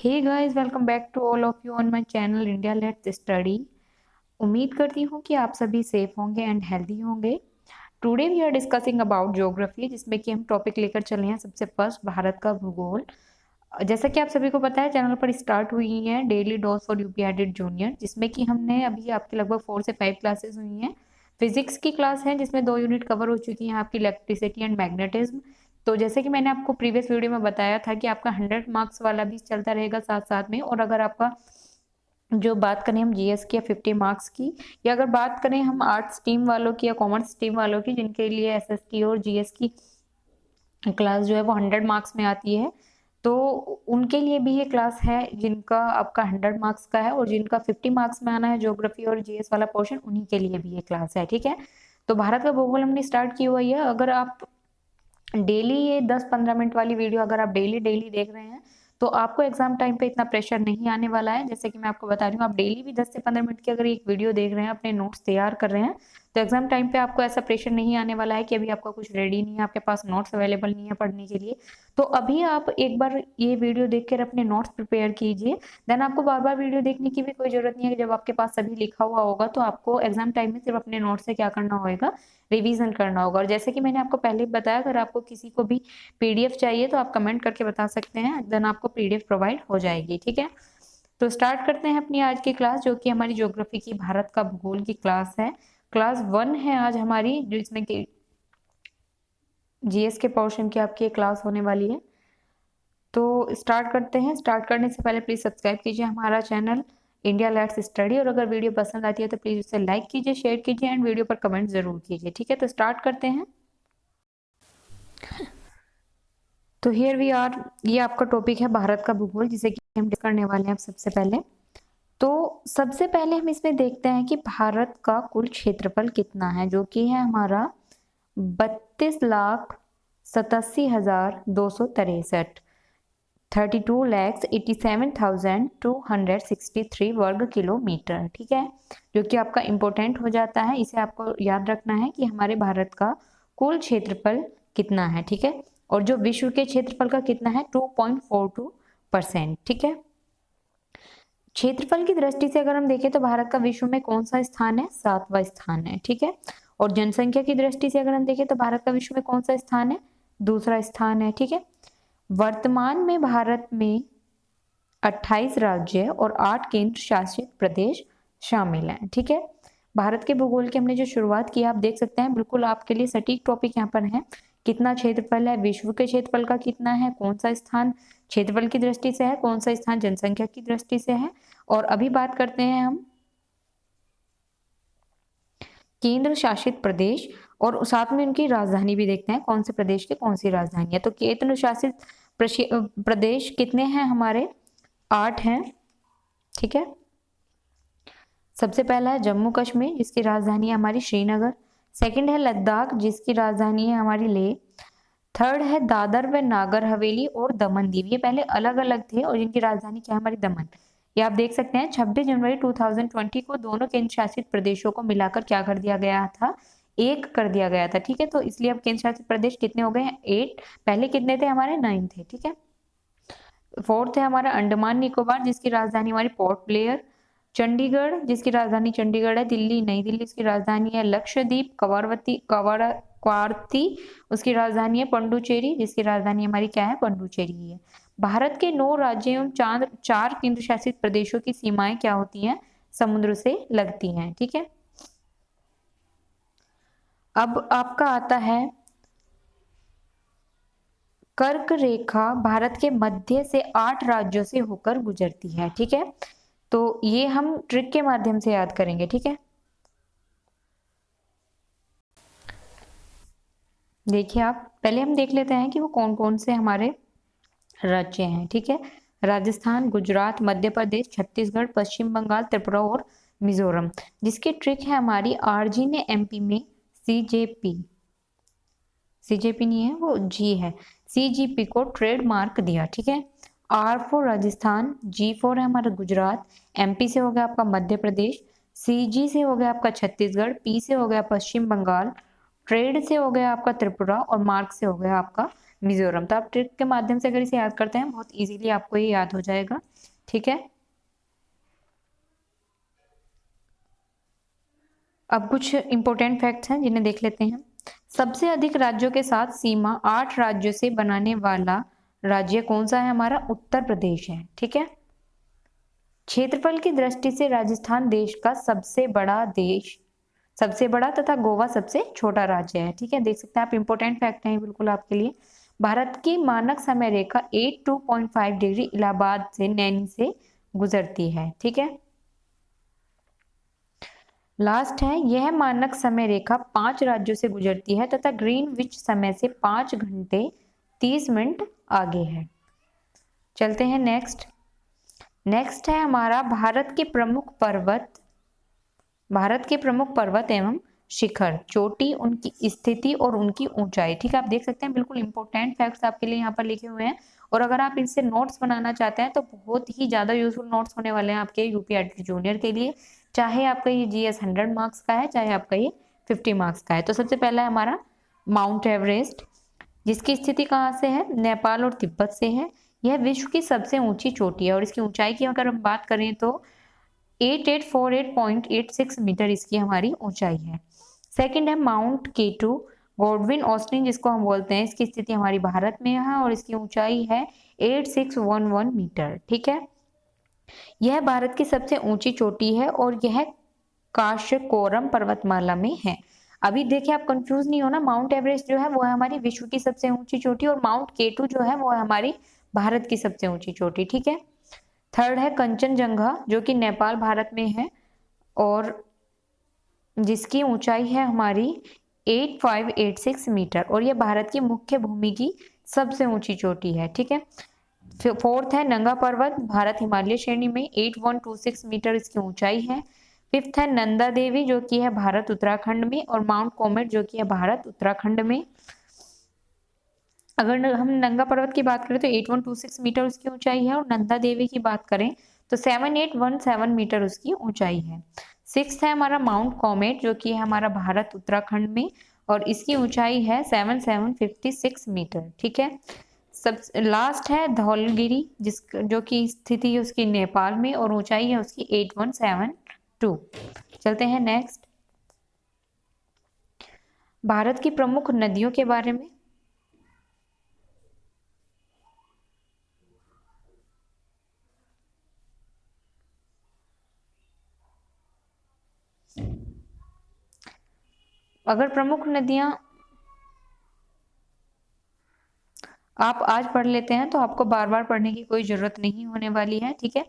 Hey guys, welcome back to all of you on my channel India let's study. उम्मीद करती हूँ कि आप सभी सेफ होंगे एंड हेल्दी होंगे। Today we are discussing about geography, जिसमें कि हम टॉपिक लेकर चले हैं सबसे फर्स्ट भारत का भूगोल। जैसा कि आप सभी को पता है, चैनल पर स्टार्ट हुई है daily dose for UP edit junior, जिसमें कि हमने अभी आपके लगभग 4 से 5 क्लासेस हुई हैं। फिजिक्स की क्लास है जिसमें 2 यूनिट कवर हो चुकी हैं, आपकी इलेक्ट्रिसिटी एंड मैग्नेटिज्म। तो जैसे कि मैंने आपको प्रीवियस वीडियो में बताया था कि आपका 100 मार्क्स वाला भी चलता रहेगा साथ साथ में। और अगर आपका जो बात करें हम जीएस की या 50 मार्क्स की, या अगर बात करें हम आर्ट्स स्ट्रीम वालों की या कॉमर्स स्ट्रीम वालों की, जिनके लिए एसएसटी और जीएस की क्लास जो है वो 100 मार्क्स में आती है, तो उनके लिए भी ये क्लास है। जिनका आपका 100 मार्क्स का है और जिनका 50 मार्क्स में आना है ज्योग्राफी और जीएस वाला पोर्शन, उन्हीं के लिए भी ये क्लास है। ठीक है, तो भारत का भूगोल हमने स्टार्ट की हुई है। अगर आप डेली ये 10-15 मिनट वाली वीडियो अगर आप डेली डेली देख रहे हैं, तो आपको एग्जाम टाइम पे इतना प्रेशर नहीं आने वाला है। जैसे कि मैं आपको बता रही हूँ, आप डेली भी 10 से 15 मिनट की अगर एक वीडियो देख रहे हैं, अपने नोट्स तैयार कर रहे हैं, तो एग्जाम टाइम पे आपको ऐसा प्रेशर नहीं आने वाला है कि अभी आपका कुछ रेडी नहीं है, आपके पास नोट्स अवेलेबल नहीं है पढ़ने के लिए। तो अभी आप एक बार ये वीडियो देखकर अपने नोट्स प्रिपेयर कीजिए, देन आपको बार बार वीडियो देखने की भी कोई जरूरत नहीं है। जब आपके पास सभी लिखा हुआ होगा, तो आपको एग्जाम टाइम में सिर्फ अपने नोट्स से क्या करना होगा, रिवीजन करना होगा। और जैसे कि मैंने आपको पहले बताया, अगर आपको किसी को भी पीडीएफ चाहिए तो आप कमेंट करके बता सकते हैं, देन आपको पीडीएफ प्रोवाइड हो जाएगी। ठीक है, तो स्टार्ट करते हैं अपनी आज की क्लास, जो कि हमारी ज्योग्राफी की भारत का भूगोल की क्लास है। क्लास 1 है आज हमारी, जिसमें कि जीएस के पोर्शन की आपकी क्लास होने वाली है। तो स्टार्ट करते हैं। स्टार्ट करने से पहले प्लीज सब्सक्राइब कीजिए हमारा चैनल इंडिया लेट्स स्टडी, और अगर वीडियो पसंद आती है तो प्लीज उसे लाइक कीजिए, शेयर कीजिए एंड वीडियो पर कमेंट जरूर कीजिए। ठीक है, तो स्टार्ट करते हैं। तो हियर वी आर, ये आपका टॉपिक है भारत का भूगोल, जिसे कि हम डिस्कस करने वाले हैं अब सबसे पहले। तो सबसे पहले हम इसमें देखते हैं कि भारत का कुल क्षेत्रफल कितना है, जो कि है हमारा 32,87,263, 32,87,263 वर्ग किलोमीटर। ठीक है, जो कि आपका इंपॉर्टेंट हो जाता है। इसे आपको याद रखना है कि हमारे भारत का कुल क्षेत्रफल कितना है। ठीक है, और जो विश्व के क्षेत्रफल का कितना है, 2.42%। ठीक है, क्षेत्रफल की दृष्टि से अगर हम देखें तो भारत का विश्व में कौन सा स्थान है, 7वां स्थान है। ठीक है, और जनसंख्या की दृष्टि से अगर हम देखें तो भारत का विश्व में कौन सा स्थान है, दूसरा स्थान है। ठीक है, वर्तमान में भारत में 28 राज्य और 8 केंद्र शासित प्रदेश शामिल हैं। ठीक है, भारत के भूगोल की हमने जो शुरुआत की, आप देख सकते हैं बिल्कुल आपके लिए सटीक टॉपिक यहाँ पर है। कितना क्षेत्रफल है, विश्व के क्षेत्रफल का कितना है, कौन सा स्थान क्षेत्रफल की दृष्टि से है, कौन सा स्थान जनसंख्या की दृष्टि से है। और अभी बात करते हैं हम केंद्र शासित प्रदेश, और साथ में उनकी राजधानी भी देखते हैं, कौन से प्रदेश की कौन सी राजधानी है। तो केंद्र शासित प्रदेश कितने हैं हमारे, 8 हैं। ठीक है, सबसे पहला है जम्मू कश्मीर, जिसकी राजधानी है हमारी श्रीनगर। सेकंड है लद्दाख, जिसकी राजधानी है हमारी लेह। थर्ड है दादर व नागर हवेली और दमन दीव, ये पहले अलग अलग थे और इनकी राजधानी क्या है हमारी दमन। ये आप देख सकते हैं 26 जनवरी 2020 को दोनों केंद्र शासित प्रदेशों को मिलाकर क्या कर दिया गया था, एक कर दिया गया था। ठीक है, तो इसलिए अब केंद्र शासित प्रदेश कितने हो गए हैं, 8। पहले कितने थे हमारे, 9 थे। ठीक है, फोर्थ है हमारा अंडमान निकोबार, जिसकी राजधानी हमारी पोर्ट ब्लेयर। चंडीगढ़, जिसकी राजधानी चंडीगढ़ है। दिल्ली, नई दिल्ली, इसकी राजधानी है। लक्षद्वीप, कवारती, उसकी राजधानी है पंडुचेरी, जिसकी राजधानी हमारी क्या है, पंडुचेरी है। भारत के 9 राज्यों एवं 4 केंद्र शासित प्रदेशों की सीमाएं क्या होती हैं, समुद्र से लगती हैं। ठीक है, अब आपका आता है कर्क रेखा, भारत के मध्य से 8 राज्यों से होकर गुजरती है। ठीक है, तो ये हम ट्रिक के माध्यम से याद करेंगे। ठीक है, देखिए आप पहले हम देख लेते हैं कि वो कौन कौन से हमारे राज्य हैं। ठीक है, राजस्थान, गुजरात, मध्य प्रदेश, छत्तीसगढ़, पश्चिम बंगाल, त्रिपुरा और मिजोरम। जिसकी ट्रिक है हमारी, आरजी ने एमपी में सीजेपी नहीं है, वो जी है, सीजीपी को ट्रेडमार्क दिया। ठीक है, R for Rajasthan, G for है हमारा गुजरात, एमपी से हो गया आपका मध्य प्रदेश, सीजी से हो गया आपका छत्तीसगढ़, पी से हो गया पश्चिम बंगाल, ट्रेड से हो गया आपका त्रिपुरा और मार्क से हो गया आपका मिजोरम। तो आप ट्रिक के माध्यम से अगर इसे याद करते हैं बहुत इजीली आपको ये याद हो जाएगा। ठीक है, अब कुछ इंपॉर्टेंट फैक्ट्स हैं जिन्हें देख लेते हैं। सबसे अधिक राज्यों के साथ सीमा 8 राज्यों से बनाने वाला राज्य कौन सा है? हमारा उत्तर प्रदेश है। ठीक है, क्षेत्रफल की दृष्टि से राजस्थान देश का सबसे बड़ा तथा गोवा सबसे छोटा राज्य है। ठीक है, देख सकते हैं आप, इंपॉर्टेंट फैक्ट है बिल्कुल आपके लिए। भारत की मानक समय रेखा 82.5 डिग्री इलाहाबाद से नैनी से गुजरती है। ठीक है, लास्ट है, यह मानक समय रेखा 5 राज्यों से गुजरती है तथा ग्रीनविच समय से 5 घंटे 30 मिनट आगे है। चलते हैं नेक्स्ट है हमारा भारत के प्रमुख पर्वत एवं शिखर, चोटी, उनकी स्थिति और उनकी ऊंचाई। ठीक है, आप देख सकते हैं बिल्कुल इंपॉर्टेंट फैक्ट्स आपके लिए यहाँ पर लिखे हुए हैं। और अगर आप इनसे नोट्स बनाना चाहते हैं तो बहुत ही ज्यादा यूजफुल नोट्स होने वाले हैं आपके यूपीएससी जूनियर के लिए, चाहे आपका ये जीएस 100 मार्क्स का है, चाहे आपका ये 50 मार्क्स का है। तो सबसे पहला है हमारा माउंट एवरेस्ट, जिसकी स्थिति कहाँ से है? नेपाल और तिब्बत से है। यह विश्व की सबसे ऊंची चोटी है और इसकी ऊंचाई की अगर हम बात करें तो 8848.86 मीटर इसकी हमारी ऊंचाई है। सेकंड है माउंट केटू, गॉडविन ऑस्टिन जिसको हम बोलते हैं, इसकी स्थिति हमारी भारत में है और इसकी ऊंचाई है 8611 मीटर। ठीक है, यह भारत की सबसे ऊंची चोटी है और यह काशकोरम पर्वतमाला में है। अभी देखिए आप कंफ्यूज नहीं होना, माउंट एवरेस्ट जो है वो है हमारी विश्व की सबसे ऊंची चोटी और माउंट केटू जो है वो है हमारी भारत की सबसे ऊंची चोटी। ठीक है, थर्ड है कंचनजंगा जो कि नेपाल भारत में है और जिसकी ऊंचाई है हमारी 8586 मीटर और यह भारत की मुख्य भूमि की सबसे ऊंची चोटी है। ठीक है, फोर्थ है नंगा पर्वत, भारत हिमालय श्रेणी में 8126 मीटर इसकी ऊंचाई है। फिफ्थ है नंदा देवी जो कि है भारत उत्तराखंड में और माउंट कोमेट जो कि है भारत उत्तराखंड में। अगर हम नंगा पर्वत की बात करें तो 8126 मीटर उसकी ऊंचाई है और नंदा देवी की बात करें तो 7817 मीटर उसकी ऊंचाई है। सिक्स्थ है हमारा माउंट कॉमेट जो कि है हमारा भारत उत्तराखंड में और इसकी ऊंचाई है 7756 मीटर। ठीक है, सब लास्ट है धौलगिरी जो की स्थिति है उसकी नेपाल में और ऊंचाई है उसकी 8172। चलते हैं नेक्स्ट, भारत की प्रमुख नदियों के बारे में। अगर प्रमुख नदियां आप आज पढ़ लेते हैं तो आपको बार बार पढ़ने की कोई जरूरत नहीं होने वाली है। ठीक है,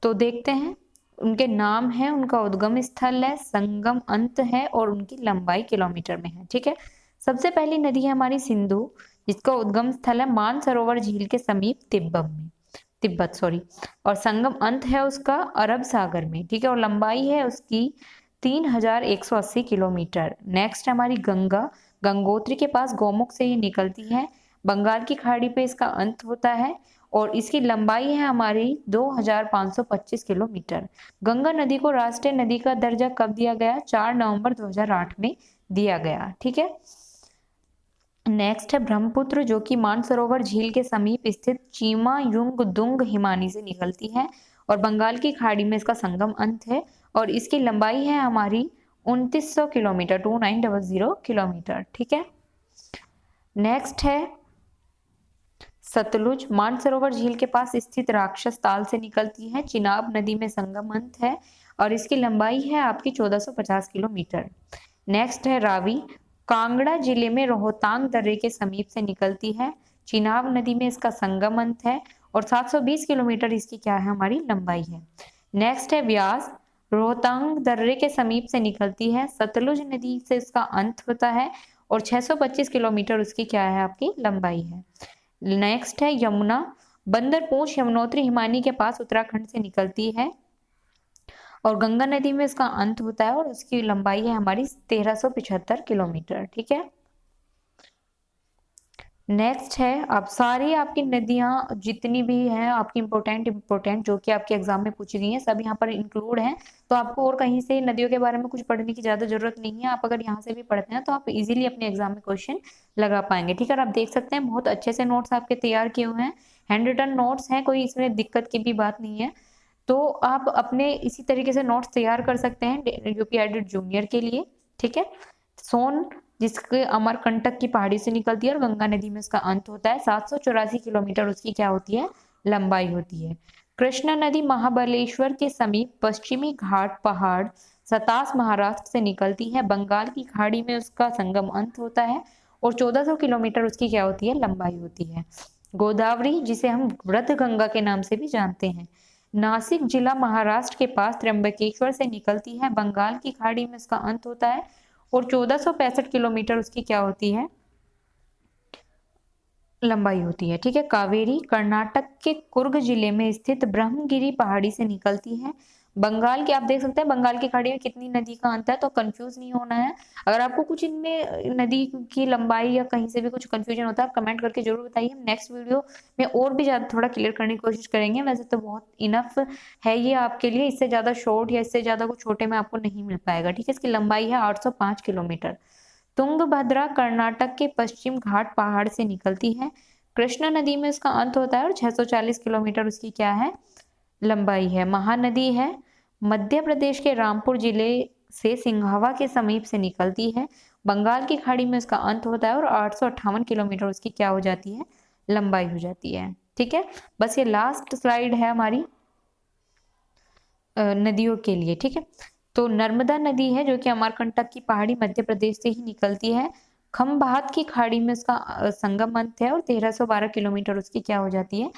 तो देखते हैं, उनके नाम है, उनका उद्गम स्थल है, संगम अंत है और उनकी लंबाई किलोमीटर में है। ठीक है, सबसे पहली नदी है हमारी सिंधु जिसका उद्गम स्थल है मानसरोवर झील के समीप तिब्बत और संगम अंत है उसका अरब सागर में। ठीक है, और लंबाई है उसकी 3180 किलोमीटर। नेक्स्ट हमारी गंगोत्री के पास गौमुख से ये निकलती है, बंगाल की खाड़ी पे इसका अंत होता है और इसकी लंबाई है हमारी 2525 किलोमीटर। गंगा नदी को राष्ट्रीय नदी का दर्जा कब दिया गया? 4 नवंबर 2008 में दिया गया। ठीक है, नेक्स्ट है ब्रह्मपुत्र जो कि मानसरोवर झील के समीप स्थित चीमा युंग दुंग हिमानी से निकलती है और बंगाल की खाड़ी में इसका संगम अंत है और इसकी लंबाई है हमारी 2900 किलोमीटर, 2900 किलोमीटर। ठीक है, नेक्स्ट है सतलुज, मानसरोवर झील के पास स्थित राक्षस ताल से निकलती है, चिनाब नदी में संगम अंत है और इसकी लंबाई है आपकी 1450 किलोमीटर। नेक्स्ट है रावी, कांगड़ा जिले में रोहतांग दर्रे के समीप से निकलती है, चिनाब नदी में इसका संगम अंत है और 720 किलोमीटर इसकी क्या है हमारी लंबाई है। नेक्स्ट है व्यास, रोहतांग दर्रे के समीप से निकलती है, सतलुज नदी से इसका अंत होता है और 625 किलोमीटर उसकी क्या है आपकी लंबाई है। नेक्स्ट है यमुना, बंदर पूंछ यमुनोत्री हिमानी के पास उत्तराखंड से निकलती है और गंगा नदी में इसका अंत होता है और उसकी लंबाई है हमारी 1375 किलोमीटर। ठीक है, नेक्स्ट है, अब सारी आपकी नदियाँ जितनी भी हैं आपकी इम्पोर्टेंट जो कि आपके एग्जाम में पूछी गई हैं सब यहाँ पर इंक्लूड हैं। तो आपको और कहीं से नदियों के बारे में कुछ पढ़ने की ज़्यादा ज़रूरत नहीं है। आप अगर यहाँ से भी पढ़ते हैं तो आप इजीली अपने एग्जाम में क्वेश्चन लगा पाएंगे। ठीक है, और आप देख सकते हैं बहुत अच्छे से नोट्स आपके तैयार किए हुए हैं, हैंड रिटन नोट्स हैं, कोई इसमें दिक्कत की भी बात नहीं है। तो आप अपने इसी तरीके से नोट्स तैयार कर सकते हैं यूपी एडिट जूनियर के लिए। ठीक है, सोन जिसके अमरकंटक की पहाड़ी से निकलती है और गंगा नदी में इसका अंत होता है। 784 किलोमीटर उसकी क्या होती है, लंबाई होती है। कृष्णा नदी महाबलेश्वर के समीप पश्चिमी घाट पहाड़ सतास महाराष्ट्र से निकलती है, बंगाल की खाड़ी में उसका संगम अंत होता है और 1400 किलोमीटर उसकी क्या होती है, लंबाई होती है। गोदावरी जिसे हम वृद्ध गंगा के नाम से भी जानते हैं, नासिक जिला महाराष्ट्र के पास त्र्यंबकेश्वर से निकलती है, बंगाल की खाड़ी में इसका अंत होता है और 1465 किलोमीटर उसकी क्या होती है, लंबाई होती है। ठीक है, कावेरी कर्नाटक के कुर्ग जिले में स्थित ब्रह्मगिरी पहाड़ी से निकलती है, बंगाल की, आप देख सकते हैं बंगाल की खाड़ी में कितनी नदी का अंत है, तो कंफ्यूज नहीं होना है। अगर आपको कुछ इनमें नदी की लंबाई या कहीं से भी कुछ कंफ्यूजन होता है आप कमेंट करके जरूर बताइए। हम नेक्स्ट वीडियो में और भी ज्यादा थोड़ा क्लियर करने की कोशिश करेंगे। वैसे तो बहुत इनफ है ये आपके लिए, इससे ज्यादा शॉर्ट या इससे ज्यादा कुछ छोटे में आपको नहीं मिल पाएगा। ठीक है, इसकी लंबाई है 805 किलोमीटर। तुंगभद्रा कर्नाटक के पश्चिम घाट पहाड़ से निकलती है, कृष्णा नदी में इसका अंत होता है और 640 किलोमीटर उसकी क्या है, लंबाई है। महानदी है, मध्य प्रदेश के रामपुर जिले से सिंघावा के समीप से निकलती है, बंगाल की खाड़ी में इसका अंत होता है और 858 किलोमीटर उसकी क्या हो जाती है, लंबाई हो जाती है। ठीक है, बस ये लास्ट स्लाइड है हमारी नदियों के लिए। ठीक है, तो नर्मदा नदी है जो कि अमरकंटक की पहाड़ी मध्य प्रदेश से ही निकलती है, खंभात की खाड़ी में इसका संगम अंत है और 1312 किलोमीटर उसकी क्या हो जाती है,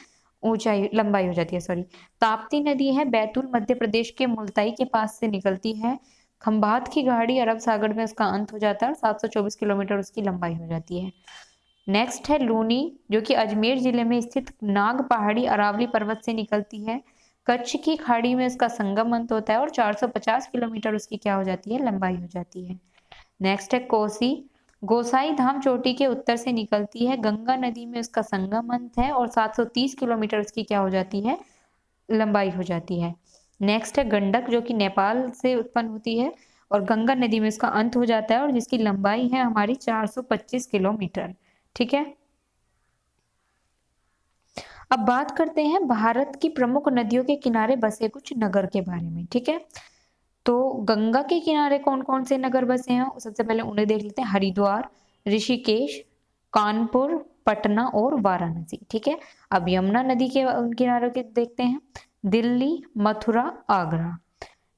ऊंचाई लंबाई हो जाती है, सॉरी। ताप्ती नदी है, बैतूल मध्य प्रदेश के मुल्ताई के पास से निकलती है, खंभात की खाड़ी अरब सागर में इसका अंत हो जाता है और 724 किलोमीटर उसकी लंबाई हो जाती है। नेक्स्ट है लूनी जो कि अजमेर जिले में स्थित नाग पहाड़ी अरावली पर्वत से निकलती है, कच्छ की खाड़ी में इसका संगम अंत होता है और 450 किलोमीटर उसकी क्या हो जाती है, लंबाई हो जाती है। नेक्स्ट है कोसी, गोसाई धाम चोटी के उत्तर से निकलती है, गंगा नदी में इसका संगम अंत है और 730 किलोमीटर उसकी क्या हो जाती है, लंबाई हो जाती है। नेक्स्ट है गंडक जो कि नेपाल से उत्पन्न होती है और गंगा नदी में इसका अंत हो जाता है और जिसकी लंबाई है हमारी 425 किलोमीटर। ठीक है, अब बात करते हैं भारत की प्रमुख नदियों के किनारे बसे कुछ नगर के बारे में। ठीक है, तो गंगा के किनारे कौन कौन से नगर बसे हैं, सबसे पहले उन्हें देख लेते हैं। हरिद्वार, ऋषिकेश, कानपुर, पटना और वाराणसी। ठीक है, अब यमुना नदी के किनारों के देखते हैं, दिल्ली, मथुरा, आगरा।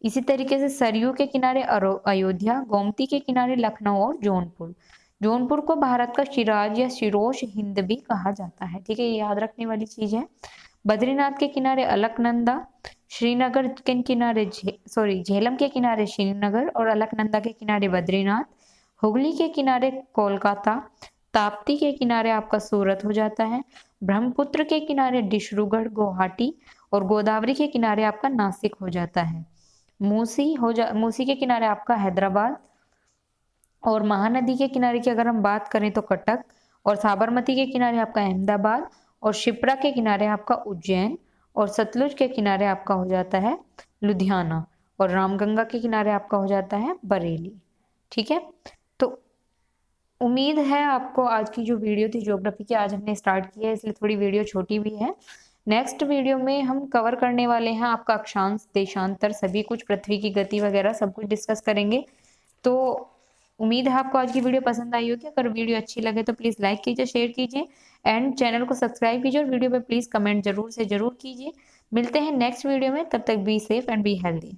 इसी तरीके से सरयू के किनारे अयोध्या, गोमती के किनारे लखनऊ और जौनपुर। जौनपुर को भारत का शिराज या शिरोश हिंद भी कहा जाता है। ठीक है, ये याद रखने वाली चीज है। बद्रीनाथ के किनारे अलकनंदा, श्रीनगर के किनारे झेलम के किनारे श्रीनगर और अलकनंदा के किनारे बद्रीनाथ, हुगली के किनारे कोलकाता, ताप्ती के किनारे आपका सूरत हो जाता है, ब्रह्मपुत्र के किनारे डिब्रूगढ़ गुवाहाटी और गोदावरी के किनारे आपका नासिक हो जाता है। मूसी के किनारे आपका हैदराबाद और महानदी के किनारे की अगर हम बात करें तो कटक और साबरमती के किनारे आपका अहमदाबाद और शिप्रा के किनारे आपका उज्जैन और सतलुज के किनारे आपका हो जाता है लुधियाना और रामगंगा के किनारे आपका हो जाता है बरेली। ठीक है, तो उम्मीद है आपको आज की जो वीडियो थी ज्योग्राफी की, आज हमने स्टार्ट किया है इसलिए थोड़ी वीडियो छोटी भी है। नेक्स्ट वीडियो में हम कवर करने वाले हैं आपका अक्षांश, देशांतर, सभी कुछ, पृथ्वी की गति वगैरह सब कुछ डिस्कस करेंगे। तो उम्मीद है आपको आज की वीडियो पसंद आई होगी। अगर वीडियो अच्छी लगे तो प्लीज़ लाइक कीजिए, शेयर कीजिए एंड चैनल को सब्सक्राइब कीजिए और वीडियो पे प्लीज़ कमेंट जरूर से जरूर कीजिए। मिलते हैं नेक्स्ट वीडियो में, तब तक be safe and be healthy.